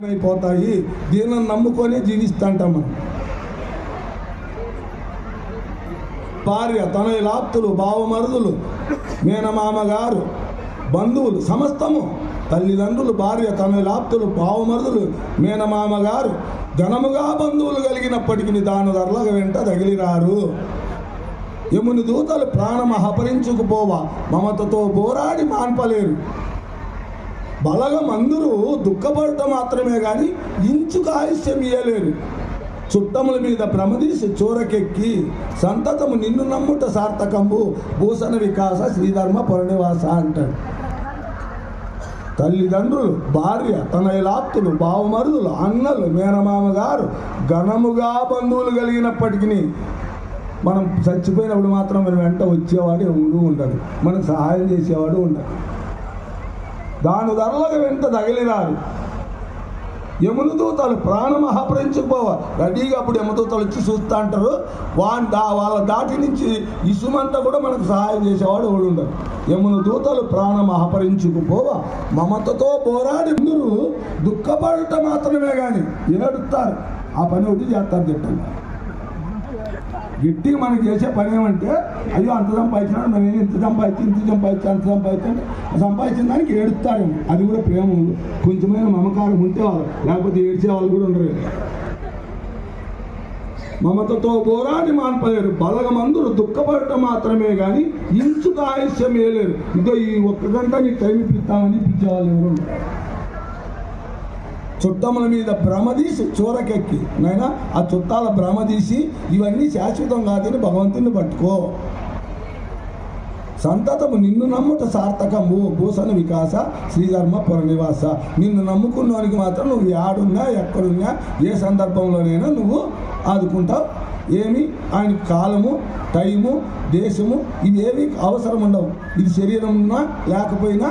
అయిపోతాయి. దీనిని నమ్ముకొని జీవిస్తాంటాం మనం. భార్య, తనయులాప్తులు, బావమరుదులు, మేనమామగారు, బంధువులు సమస్తము, తల్లిదండ్రులు, భార్య, తనయులాప్తులు, బావమరుదులు, మేనమామగారు ఘనముగా బంధువులు కలిగినప్పటికీ దాని ధరల వెంట తగిలిరారు. యముని దూతలు ప్రాణం అపహరించుకుపోవా మమతతో పోరాడి మాన్పలేరు. బలగం అందరూ దుఃఖపడటం మాత్రమే కానీ ఇంచుకు ఆయుష్యం ఇయ్యలేరు. చుట్టముల మీద భ్రమదీసి చోరకెక్కి సంతతము నిన్ను నమ్ముట సార్థకంబు భూషణ వికాస శ్రీధర్మ పురనివాస అంటాడు. తల్లిదండ్రులు, భార్య, తనయులాప్తులు, బావమరుదులు, అన్నలు, మేనమామగారు ఘనముగా బంధువులు కలిగినప్పటికీ మనం చచ్చిపోయినప్పుడు మాత్రం మన వెంట వచ్చేవాడు ఎవడు ఉండడు, మనకు సహాయం చేసేవాడు ఉండడు. దాని ధరలకు వెంట తగిలిరారు. యముని దూతలు ప్రాణం అపహరించుకుపోవా రెడీగా అప్పుడు యమదూతలు వచ్చి చూస్తూ అంటారు. వాళ్ళ దాటి నుంచి ఇసుమంతా కూడా మనకు సహాయం చేసేవాడు ఎవడు ఉండరు. యముని దూతలు ప్రాణం అపహరించుకుపోవా మమతతో పోరాడి అందరూ దుఃఖపడటం మాత్రమే కానీ ఏడుస్తారు. ఆ పని ఒకటి చేస్తారు. తిట్టండి గట్టిగా మనకి చేసే పని ఏమంటే, అయ్యో అంత సంపాదించినాడు, మనం ఇంత సంపాదించిన దానికి ఏడుస్తారేమో. అది కూడా ప్రేమ, కొంచెమైన మమకారం ఉంటే వాళ్ళు, లేకపోతే ఏడ్చే వాళ్ళు కూడా ఉండరు. మమతతో పోరాడి మాన్పలేరు. బలగమందులు దుఃఖపడటం మాత్రమే కానీ ఇంచుకు ఆయుష్యం వేయలేరు. ఇంకో ఈ ఒక్క గంట నీకు టైం ఇప్పిస్తామని ఇప్పించేవాళ్ళు ఎవరు ఉండరు. చుట్టముల మీద భ్రమదీసి చోరకెక్కి నైనా ఆ చుట్టాల భ్రమదీసి ఇవన్నీ శాశ్వతం కాదని భగవంతుని పట్టుకో. సంతతము నిన్ను నమ్ముట సార్థకము భూషణ వికాస శ్రీధర్మ పురనివాస. నిన్ను నమ్ముకున్నవానికి మాత్రం నువ్వు ఏడున్నా ఎక్కడున్నా ఏ సందర్భంలోనైనా నువ్వు ఆదుకుంటావు. ఏమి ఆయన కాలము, టైము, దేశము ఇవేవి అవసరం ఉండవు. ఇది శరీరం ఉన్నా లేకపోయినా